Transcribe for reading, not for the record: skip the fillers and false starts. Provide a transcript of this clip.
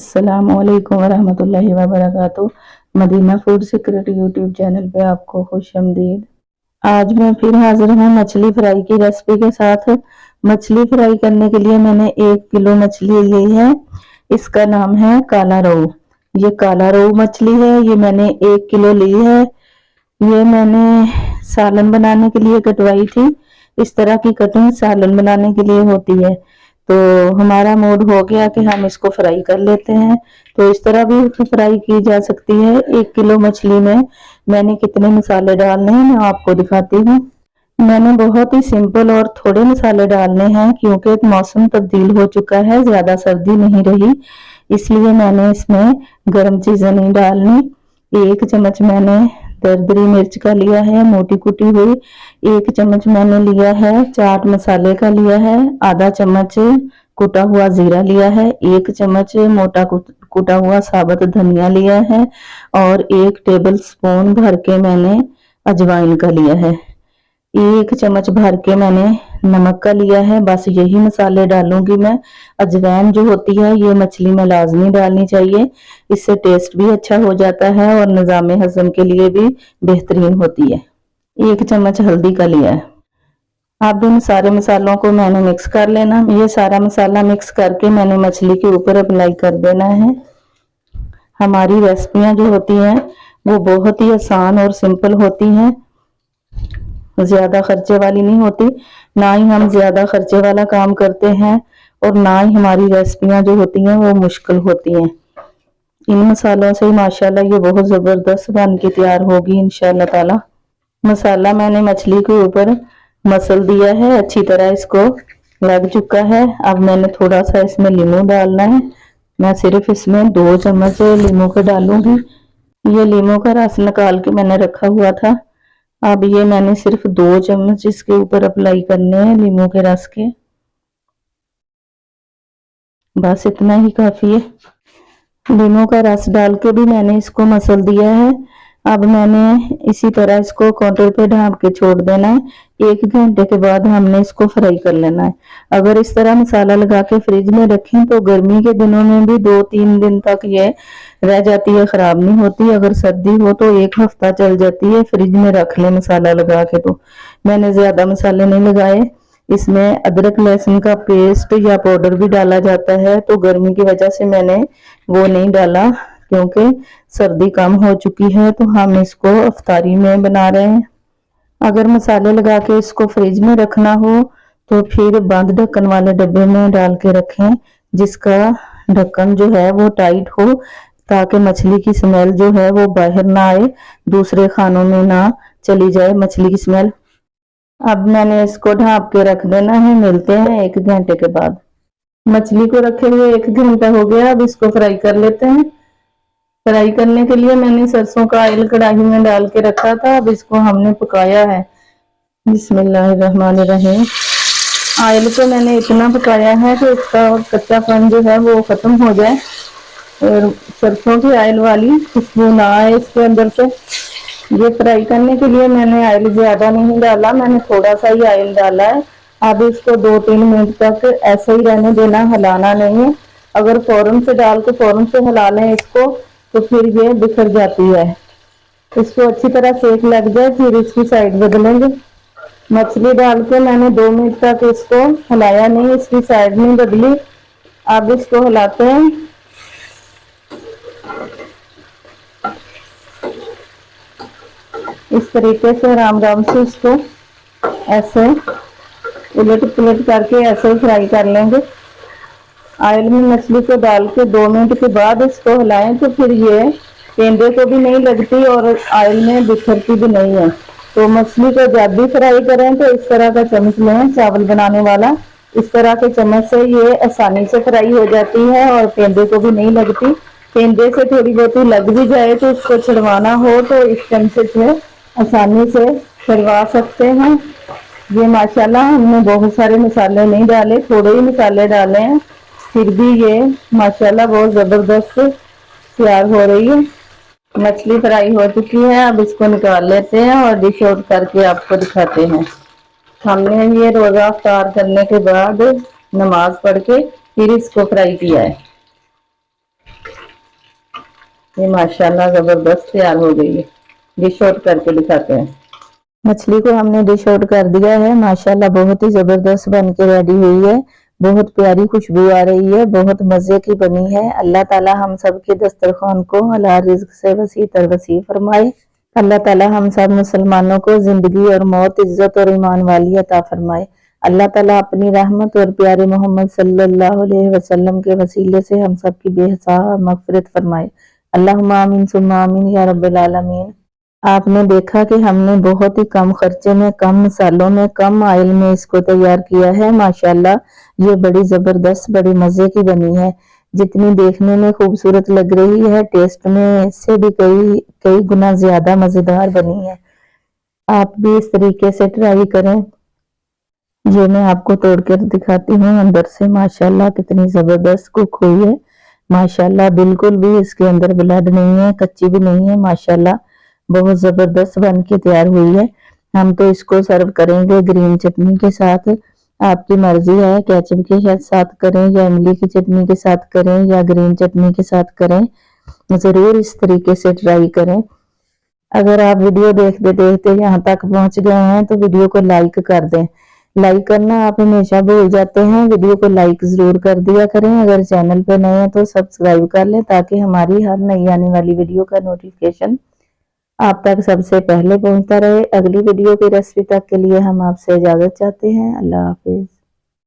अस्सलामुअलैकुम वरहमतुल्लाहि वबरकातुहू। Madina food secret YouTube channel पे आपको खुशामदीद। आज मैं फिर हाजिर हूँ मछली फ्राई की रेसिपी के साथ। मछली फ्राई करने के लिए मैंने 1 किलो मछली ली है। इसका नाम है काला रोहू। ये काला रोहू मछली है, ये मैंने 1 किलो ली है। ये मैंने सालन बनाने के लिए कटवाई थी। इस तरह की कटिंग सालन बनाने के लिए होती है। तो हमारा मूड हो गया कि हम इसको फ्राई कर लेते हैं। तो इस तरह भी फ्राई की जा सकती है। 1 किलो मछली में मैंने कितने मसाले डालने हैं मैं आपको दिखाती हूँ। मैंने बहुत ही सिंपल और थोड़े मसाले डालने हैं क्योंकि मौसम तब्दील हो चुका है, ज्यादा सर्दी नहीं रही, इसलिए मैंने इसमें गर्म चीजें नहीं डालनी। 1 चम्मच मैंने दरदरी मिर्च का लिया है, मोटी कुटी हुई। 1 चम्मच मैंने लिया है चाट मसाले का लिया है। आधा चम्मच कुटा हुआ जीरा लिया है। 1 चम्मच मोटा कुटा हुआ साबुत धनिया लिया है और 1 टेबल स्पून भर के मैंने अजवाइन का लिया है। 1 चम्मच भर के मैंने नमक का लिया है। बस यही मसाले डालूंगी मैं। अजवाइन जो होती है ये मछली में लाजमी डालनी चाहिए, इससे टेस्ट भी अच्छा हो जाता है और निजाम हजम के लिए भी बेहतरीन होती है। 1 चम्मच हल्दी का लिया है। अब इन सारे मसालों को मैंने मिक्स कर लेना। ये सारा मसाला मिक्स करके मैंने मछली के ऊपर अप्लाई कर देना है। हमारी रेसिपियां जो होती हैं वो बहुत ही आसान और सिंपल होती हैं, ज्यादा खर्चे वाली नहीं होती। ना ही हम ज्यादा खर्चे वाला काम करते हैं और ना ही हमारी रेसिपियां जो होती हैं वो मुश्किल होती हैं। इन मसालों से माशाल्लाह ये बहुत जबरदस्त बन के तैयार होगी इंशाल्लाह ताला। मसाला मैंने मछली के ऊपर मसल दिया है, अच्छी तरह इसको लग चुका है। अब मैंने थोड़ा सा इसमें लीमू डालना है। मैं सिर्फ इसमें 2 चम्मच लीमू का डालूंगी। ये लीमू का रस निकाल के मैंने रखा हुआ था। अब ये मैंने सिर्फ 2 चम्मच इसके ऊपर अप्लाई करने हैं लीमू के रस के। बस इतना ही काफी है। लीमू का रस डाल के भी मैंने इसको मसल दिया है। अब मैंने इसी तरह इसको काउंटर पे ढांप के छोड़ देना है। 1 घंटे के बाद हमने इसको फ्राई कर लेना है। अगर इस तरह मसाला लगा के फ्रिज में रखें तो गर्मी के दिनों में भी 2-3 दिन तक ये रह जाती है, खराब नहीं होती। अगर सर्दी हो तो 1 हफ्ता चल जाती है, फ्रिज में रख ले मसाला लगा के। तो मैंने ज्यादा मसाले नहीं लगाए। इसमें अदरक लहसुन का पेस्ट या पाउडर भी डाला जाता है, तो गर्मी की वजह से मैंने वो नहीं डाला क्योंकि सर्दी कम हो चुकी है। तो हम इसको अफ्तारी में बना रहे हैं। अगर मसाले लगा के इसको फ्रिज में रखना हो तो फिर बंद ढक्कन वाले डब्बे में डाल के रखें, जिसका ढक्कन जो है वो टाइट हो, ताकि मछली की स्मेल जो है वो बाहर ना आए, दूसरे खानों में ना चली जाए मछली की स्मेल। अब मैंने इसको ढाँप के रख देना है। मिलते हैं 1 घंटे के बाद। मछली को रखे हुए 1 घंटा हो गया। अब इसको फ्राई कर लेते हैं। फ्राई करने के लिए मैंने सरसों का ऑयल कढ़ाई में डाल के रखा था। अब इसको हमने पकाया है। बिस्मिल्लाहिर्रहमानिर्रहीम। ऑयल को मैंने इतना पकाया है कि इसका कच्चापन जो है वो खत्म हो जाए और सरसों की ऑयल वाली खुशबू ना आए इसके अंदर से। ये फ्राई करने के लिए मैंने ऑयल ज्यादा नहीं डाला, मैंने थोड़ा सा ही ऑयल डाला है। अब इसको 2-3 मिनट तक ऐसे ही रहने देना, हिलाना नहीं है। अगर फौरन से डाल के फौरन से हिला लें इसको तो फिर ये बिखर जाती है। इसको अच्छी तरह सेक लग जाए फिर इसकी साइड बदलेंगे। मछली डाल के मैंने 2 मिनट तक इसको हिलाया नहीं, इसकी साइड नहीं बदली। अब इसको हिलाते हैं। इस तरीके से राम से इसको ऐसे उलट पुलट करके ऐसे ही फ्राई कर लेंगे। ऑयल में मछली को डाल के 2 मिनट के बाद इसको हिलाएं तो फिर ये पेंदे को भी नहीं लगती और ऑयल में बिखरती भी नहीं है। तो मछली को जब भी फ्राई करें तो इस तरह का चम्मच लें, चावल बनाने वाला। इस तरह के चम्मच से ये आसानी से फ्राई हो जाती है और पेंदे को भी नहीं लगती। पेंदे से थोड़ी बहुत लग भी जाए तो उसको छुड़वाना हो तो इस चमचे से आसानी से छुड़वा सकते हैं। ये माशाल्लाह हमने बहुत सारे मसाले नहीं डाले, थोड़े ही मसाले डाले हैं, फिर भी ये माशाल्लाह बहुत ज़बरदस्त तैयार हो रही है। मछली फ्राई हो चुकी है। अब इसको निकाल लेते हैं और डिश आउट करके आपको दिखाते हैं। हमने ये रोज़ा इफ्तार करने के बाद नमाज पढ़ के फिर इसको फ्राई किया है। ये माशाल्लाह जबरदस्त तैयार हो गई है। डिश आउट करके दिखाते हैं। मछली को हमने डिश आउट कर दिया है। माशाल्लाह बहुत ही जबरदस्त बन के रेडी हुई है। बहुत प्यारी खुशबू आ रही है, बहुत मजे की बनी है। अल्लाह ताला हम सब के दस्तरखान को हलाल रिज्क से वसी तर वसी फरमाए। अल्लाह ताला हम सब मुसलमानों को जिंदगी और मौत, इज्जत और ईमान वाली अता फरमाए। अल्लाह ताला अपनी रहमत और प्यारे मोहम्मद सल्लल्लाहु अलैहि वसल्लम के वसीले से हम सब की बेहिसाब मगफिरत फरमाए। अल्लाहुम्मा आमीन सुम्मा आमीन या रब्बिल आलमीन। आपने देखा कि हमने बहुत ही कम खर्चे में, कम मसालों में, कम ऑयल में इसको तैयार किया है। माशाल्लाह ये बड़ी जबरदस्त, बड़ी मजे की बनी है। जितनी देखने में खूबसूरत लग रही है, टेस्ट में इससे भी कई कई गुना ज्यादा मजेदार बनी है। आप भी इस तरीके से ट्राई करें। ये मैं आपको तोड़कर दिखाती हूँ अंदर से। माशाल्लाह कितनी जबरदस्त कुक हुई है। माशाल्लाह बिल्कुल भी इसके अंदर ब्लड नहीं है, कच्ची भी नहीं है। माशाल्लाह बहुत जबरदस्त बन के तैयार हुई है। हम तो इसको सर्व करेंगे ग्रीन चटनी के साथ। आपकी मर्जी है, केचप के साथ करें या इमली की चटनी के साथ करें या ग्रीन चटनी के साथ करें। जरूर इस तरीके से ट्राई करें। अगर आप वीडियो देखते देखते यहाँ तक पहुंच गए हैं तो वीडियो को लाइक कर दें। लाइक करना आप हमेशा भूल जाते हैं, वीडियो को लाइक जरूर कर दिया करें। अगर चैनल पे नए हैं तो सब्सक्राइब कर लें ताकि हमारी हर नई आने वाली वीडियो का नोटिफिकेशन आप तक सबसे पहले पहुंचता रहे। अगली वीडियो की रेसिपी तक के लिए हम आपसे इजाजत चाहते हैं। अल्लाह हाफिज।